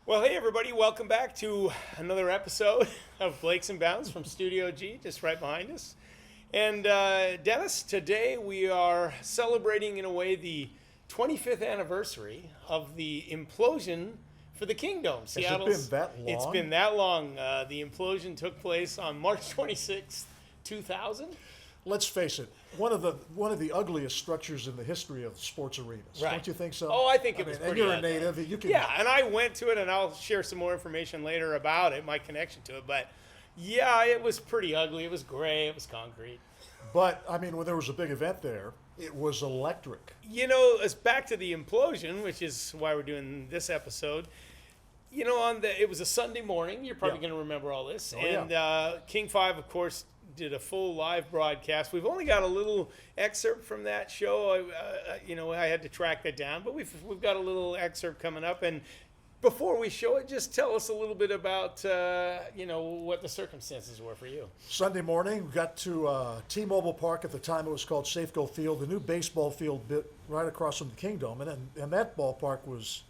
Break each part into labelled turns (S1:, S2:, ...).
S1: Well, hey everybody, welcome back to another episode of Blakes and Bounds from Studio G, just right behind us. And Dennis, today we are celebrating in a way the 25th anniversary of the implosion for the Kingdome.
S2: Has it been that long?
S1: It's been that long. The implosion took place on March 26th, 2000.
S2: Let's face it, one of the ugliest structures in the history of sports arenas.
S1: Right.
S2: Don't you think so?
S1: Oh, I think it was
S2: and
S1: pretty
S2: you're
S1: ugly.
S2: a native. You can.
S1: Yeah, and I went to it, and I'll share some more information later about it, my connection to it. But yeah, it was pretty ugly. It was gray. It was concrete.
S2: But I mean, when there was a big event there, it was electric.
S1: You know, it's back to the implosion, which is why we're doing this episode. You know, it was a Sunday morning. You're probably
S2: Yeah.
S1: going to remember all this.
S2: Oh,
S1: and
S2: yeah.
S1: King 5, of course, did a full live broadcast. We've only got a little excerpt from that show. I had to track that down, but we've got a little excerpt coming up. And before we show it, just tell us a little bit about what the circumstances were for you.
S2: Sunday morning, we got to T-Mobile Park. At the time, it was called Safeco Field, the new baseball field bit right across from the Kingdome, and that ballpark was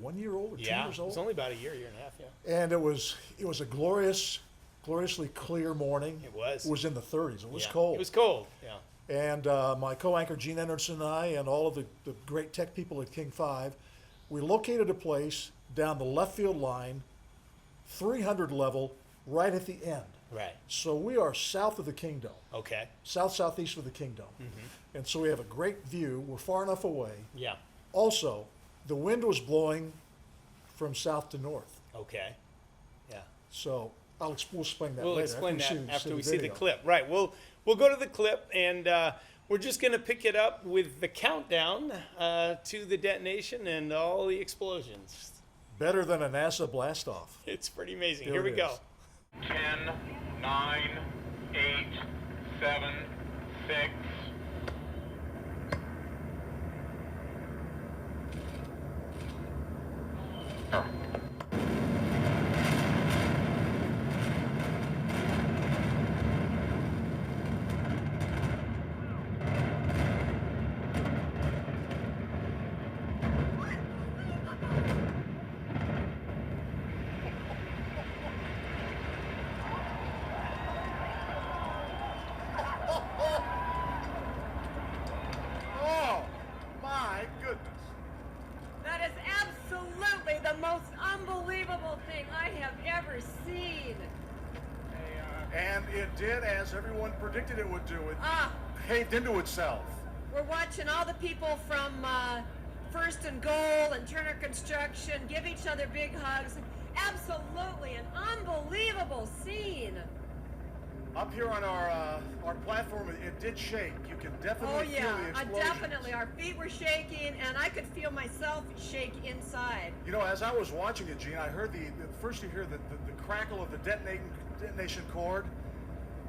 S2: 1 year old or 2 years old.
S1: It was only about a year and a half. Yeah,
S2: And it was a gloriously clear morning.
S1: it was.
S2: It was in the 30s. It was
S1: Yeah.
S2: cold.
S1: It was cold. Yeah.
S2: And my co-anchor Gene Anderson and I and all of the great tech people at King 5, we located a place down the left field line, 300 level, right at the end.
S1: Right.
S2: So we are south of the Kingdome,
S1: Okay.
S2: southeast of the Kingdome. And so we have a great view. We're far enough away.
S1: Yeah.
S2: Also, the wind was blowing from south to north.
S1: Okay. Yeah.
S2: So we'll explain that
S1: We'll
S2: later.
S1: explain that after we see the
S2: video.
S1: clip. Right. We'll go to the clip, and we're just going to pick it up with the countdown to the detonation and all the explosions.
S2: Better than a NASA blastoff.
S1: It's pretty amazing.
S2: There
S1: Here we
S2: it
S1: go.
S2: is.
S3: 10, 9, 8, 7, 6.
S2: Oh, my goodness.
S4: That is absolutely the most unbelievable thing I have ever seen.
S2: And it did as everyone predicted it would do. It
S4: Ah,
S2: caved into itself.
S4: we're watching all the people from First and Goal and Turner Construction give each other big hugs. Absolutely an unbelievable scene.
S2: Up here on our platform, it did shake. You can
S4: Oh
S2: definitely feel
S4: yeah,
S2: the explosions.
S4: definitely. Our feet were shaking, and I could feel myself shake inside.
S2: You know, as I was watching it, Gene, I heard first you hear the crackle of the detonation cord.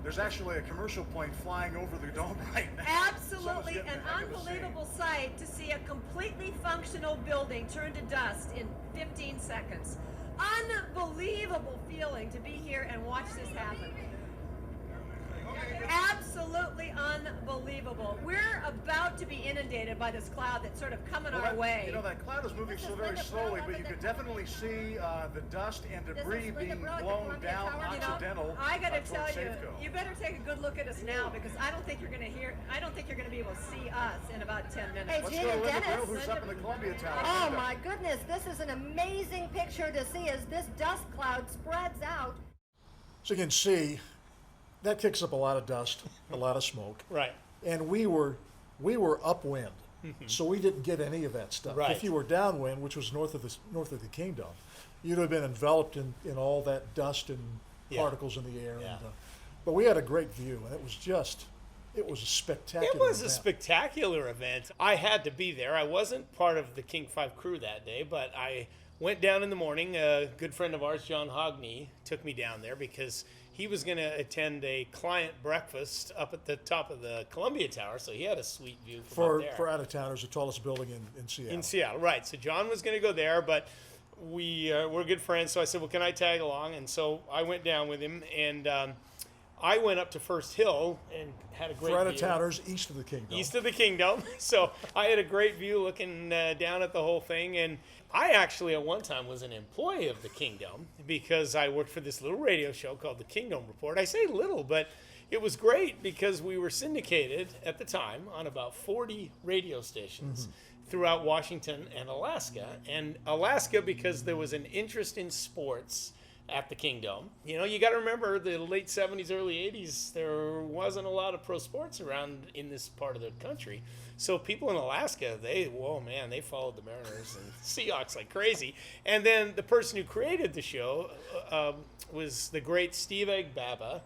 S2: There's actually a commercial plane flying over the dome right now.
S4: Absolutely
S2: Someone's
S4: an
S2: getting a heck of a scene.
S4: unbelievable sight to see a completely functional building turn to dust in 15 seconds. Unbelievable feeling to be here and watch this happen. Absolutely unbelievable. We're about to be inundated by this cloud that's sort of coming
S2: Well,
S4: our way.
S2: You know, that cloud is moving so very slowly, but you could definitely see the dust and debris being blown down Occidental.
S4: I gotta
S2: towards
S4: tell you,
S2: Safeco.
S4: you better take a good look at us now, because I don't think you're gonna be able to see us in about 10 minutes.
S5: Hey,
S2: Let's
S5: Gene
S2: go to
S5: and
S2: Linda Brill,
S5: Dennis.
S2: who's up in the Columbia Tower.
S5: Oh my goodness, this is an amazing picture to see as this dust cloud spreads out.
S2: So you can see, that kicks up a lot of dust, a lot of smoke.
S1: Right.
S2: And we were upwind, so we didn't get any of that stuff.
S1: Right.
S2: If you were downwind, which was north of the Kingdome, you'd have been enveloped in all that dust and
S1: Yeah.
S2: particles in the air.
S1: Yeah.
S2: But we had a great view, and it was a spectacular
S1: It was a
S2: event.
S1: spectacular event. I had to be there. I wasn't part of the King 5 crew that day, but I went down in the morning. A good friend of ours, John Hogney, took me down there because he was going to attend a client breakfast up at the top of the Columbia Tower, so he had a sweet view from up there.
S2: For out-of-towners, the tallest building in Seattle.
S1: In Seattle, right. So John was going to go there, but we're good friends. So I said, well, can I tag along? And so I went down with him, and I went up to First Hill and had a great
S2: For
S1: view.
S2: out-of-towners east of the Kingdome.
S1: East of the Kingdome. So I had a great view looking down at the whole thing. And I actually at one time was an employee of the Kingdome because I worked for this little radio show called the Kingdome Report. I say little, but it was great because we were syndicated at the time on about 40 radio stations throughout Washington and Alaska. And Alaska because there was an interest in sports at the Kingdome. You know, you got to remember the late 70s, early 80s, there wasn't a lot of pro sports around in this part of the country. So people in Alaska, they followed the Mariners and Seahawks like crazy. And then the person who created the show was the great Steve Baba.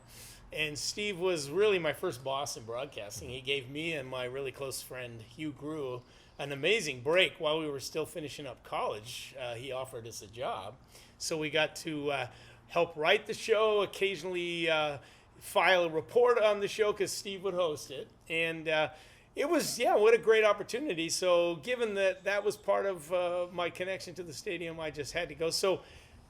S1: And Steve was really my first boss in broadcasting. He gave me and my really close friend Hugh Grew an amazing break while we were still finishing up college. He offered us a job. So we got to help write the show, occasionally file a report on the show because Steve would host it. And it was, what a great opportunity. So given that that was part of my connection to the stadium, I just had to go. So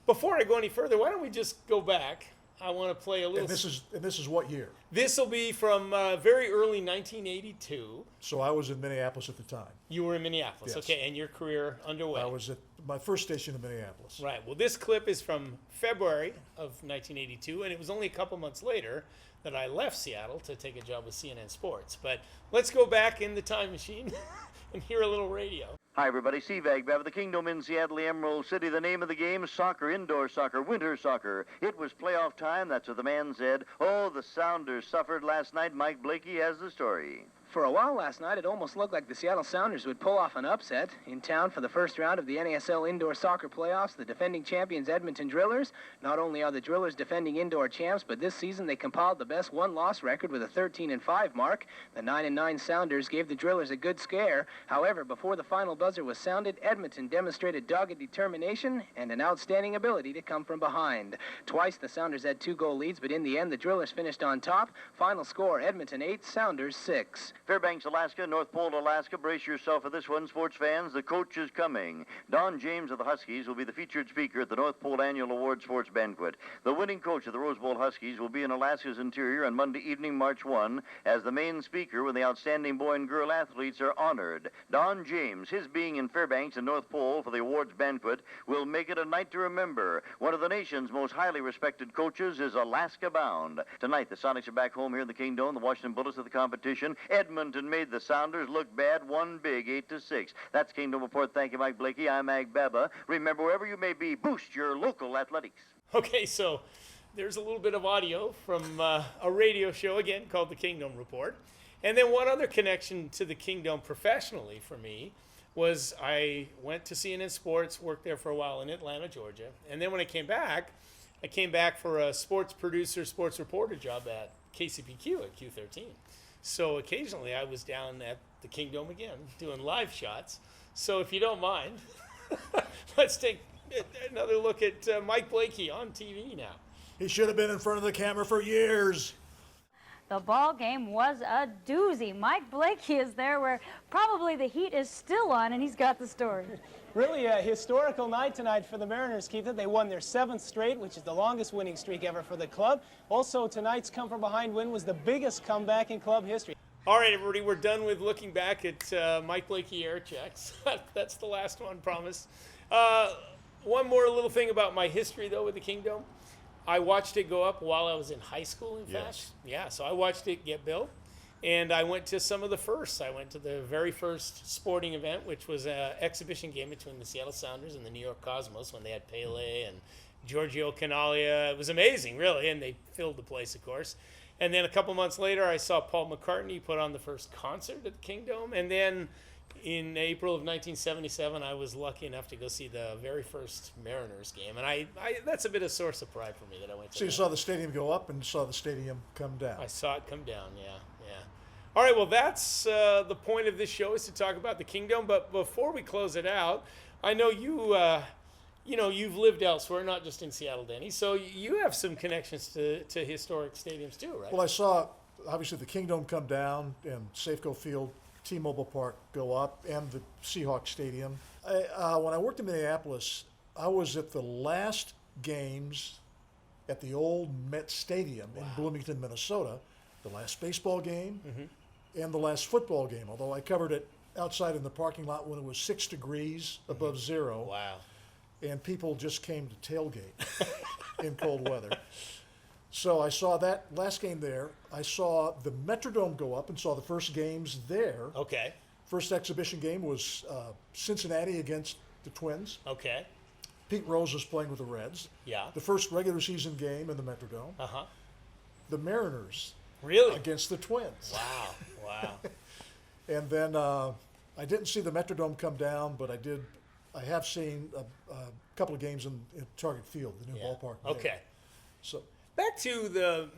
S1: before I go any further, why don't we just go back? I want to play a little.
S2: And this is what year?
S1: This will be from very early 1982.
S2: So I was in Minneapolis at the time.
S1: You were in Minneapolis,
S2: Yes.
S1: Okay, and your career underway.
S2: I was at my first station in Minneapolis.
S1: Right. Well, this clip is from February of 1982, and it was only a couple months later that I left Seattle to take a job with CNN Sports. But let's go back in the time machine and hear a little radio.
S6: Hi, everybody. Steve Agbav of the Kingdome in Seattle, the Emerald City. The name of the game, soccer, indoor soccer, winter soccer. It was playoff time. That's what the man said. Oh, the Sounders suffered last night. Mike Blakey has the story.
S7: For a while last night, it almost looked like the Seattle Sounders would pull off an upset. In town for the first round of the NASL Indoor Soccer Playoffs, the defending champions Edmonton Drillers. Not only are the Drillers defending indoor champs, but this season they compiled the best one-loss record with a 13-5 mark. The 9-9 Sounders gave the Drillers a good scare. However, before the final buzzer was sounded, Edmonton demonstrated dogged determination and an outstanding ability to come from behind. Twice the Sounders had 2-goal leads, but in the end, the Drillers finished on top. Final score, Edmonton 8, Sounders 6.
S6: Fairbanks, Alaska, North Pole, Alaska. Brace yourself for this one, sports fans. The coach is coming. Don James of the Huskies will be the featured speaker at the North Pole Annual Award Sports Banquet. The winning coach of the Rose Bowl Huskies will be in Alaska's interior on Monday evening, March 1, as the main speaker when the outstanding boy and girl athletes are honored. Don James, his being in Fairbanks and North Pole for the awards banquet, will make it a night to remember. One of the nation's most highly respected coaches is Alaska bound. Tonight, the Sonics are back home here in the Kingdome. The Washington Bullets of the competition. Edmonton made the Sounders look bad, one big, 8-6. That's Kingdome Report. Thank you, Mike Blakey. I'm Ag Baba. Remember, wherever you may be, boost your local athletics.
S1: Okay, so there's a little bit of audio from a radio show, again, called the Kingdome Report. And then one other connection to the Kingdome professionally for me was I went to CNN Sports, worked there for a while in Atlanta, Georgia. And then when I came back for a sports producer, sports reporter job at KCPQ at Q13. So occasionally I was down at the Kingdome again doing live shots. So if you don't mind, let's take another look at Mike Blakey on TV now.
S2: He should have been in front of the camera for years.
S8: The ball game was a doozy. Mike Blakey is there where probably the heat is still on, and he's got the story.
S9: Really a historical night tonight for the Mariners, Keith. They won their 7th straight, which is the longest winning streak ever for the club. Also, tonight's come-from-behind win was the biggest comeback in club history.
S1: All right, everybody, we're done with looking back at Mike Blakey air checks. That's the last one, promise. One more little thing about my history, though, with the Kingdome. I watched it go up while I was in high school, in fact. Yeah, so I watched it get built. And I went to some of the firsts. I went to the very first sporting event, which was an exhibition game between the Seattle Sounders and the New York Cosmos when they had Pele and Giorgio Canaglia. It was amazing, really, and they filled the place, of course. And then a couple months later, I saw Paul McCartney put on the first concert at the Kingdome. And then in April of 1977, I was lucky enough to go see the very first Mariners game. And I that's a bit of source of pride for me that I went to.
S2: So you saw the stadium go up and you saw the stadium come down.
S1: I saw it come down, yeah. All right, well, that's the point of this show is to talk about the Kingdome. But before we close it out, I know you've lived elsewhere, not just in Seattle, Denny. So you have some connections to historic stadiums too, right?
S2: Well, I saw, obviously, the Kingdome come down and Safeco Field, T-Mobile Park go up, and the Seahawks Stadium. When I worked in Minneapolis, I was at the last games at the old Met Stadium in Bloomington, Minnesota, the last baseball game and the last football game, although I covered it outside in the parking lot when it was 6 degrees above zero.
S1: Wow.
S2: And people just came to tailgate in cold weather. So I saw that last game there. I saw the Metrodome go up and saw the first games there.
S1: Okay.
S2: First exhibition game was Cincinnati against the Twins.
S1: Okay.
S2: Pete Rose was playing with the Reds.
S1: Yeah.
S2: The first regular season game in the Metrodome.
S1: Uh-huh.
S2: The Mariners
S1: Really?
S2: against the Twins.
S1: Wow. Wow.
S2: And then I didn't see the Metrodome come down, but I have seen a couple of games in Target Field, the new ballpark. there.
S1: Okay.
S2: So
S1: Back to the,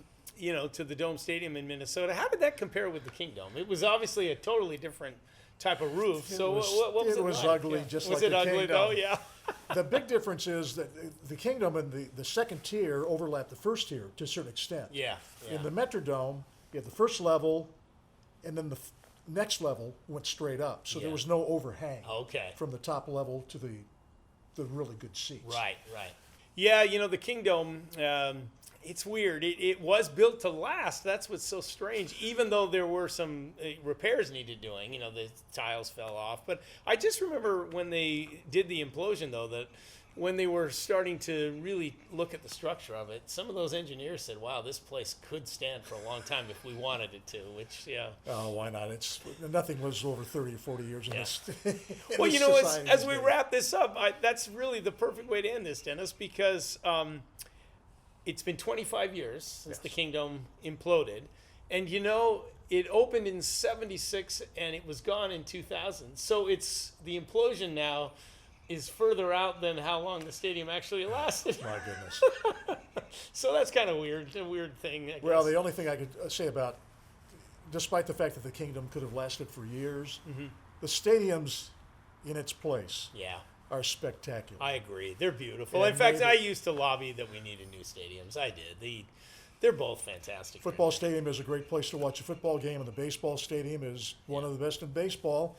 S1: to the Dome Stadium in Minnesota. How did that compare with the Kingdome? It was obviously a totally different type of roof. So what was it?
S2: It was
S1: like?
S2: ugly,
S1: Yeah.
S2: just
S1: was
S2: like
S1: it
S2: the
S1: ugly
S2: Kingdome.
S1: though? Yeah.
S2: The big difference is that the Kingdome and the second tier overlap the first tier to a certain extent.
S1: Yeah. Yeah.
S2: In the Metrodome, you had the first level, and then the next level went straight up. So there
S1: Yeah.
S2: was no overhang
S1: Okay.
S2: from the top level to the really good seats.
S1: Right. Yeah, the Kingdome, it's weird. It was built to last. That's what's so strange. Even though there were some repairs needed doing, the tiles fell off. But I just remember when they did the implosion, though, that when they were starting to really look at the structure of it, some of those engineers said, wow, this place could stand for a long time if we wanted it to, which, yeah.
S2: Oh, why not? Nothing was over 30 or 40 years in
S1: Yeah.
S2: this.
S1: Well,
S2: this
S1: as
S2: society
S1: we
S2: today.
S1: wrap this up, that's really the perfect way to end this, Dennis, because it's been 25 years since the Kingdome imploded. And, it opened in 76 and it was gone in 2000. So the implosion now is further out than how long the stadium actually lasted.
S2: My goodness.
S1: So that's kind of weird, a weird thing, I guess.
S2: Well, the only thing I could say about, despite the fact that the Kingdome could have lasted for years, the stadiums in its place
S1: Yeah.
S2: are spectacular.
S1: I agree. They're beautiful.
S2: And
S1: In fact,
S2: maybe-
S1: I used to lobby that we needed new stadiums. I did. They're both fantastic.
S2: Football stadium is a great place to watch a football game, and the baseball stadium is one of the best in baseball.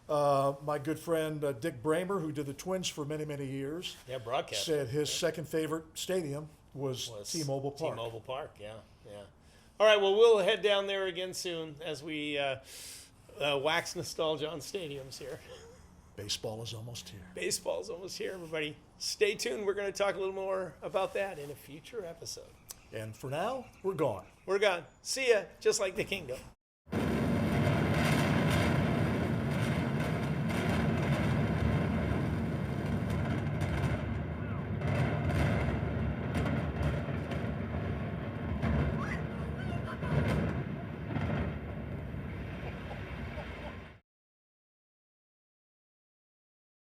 S2: My good friend Dick Bramer, who did the Twins for many, many years,
S1: Yeah, broadcast.
S2: said his second favorite stadium was T-Mobile Park.
S1: T-Mobile Park, yeah. All right, well, we'll head down there again soon as we wax nostalgia on stadiums here.
S2: Baseball is almost here.
S1: Baseball's almost here, everybody. Stay tuned. We're going to talk a little more about that in a future episode.
S2: And for now, we're gone.
S1: We're gone. See ya, just like the Kingdome.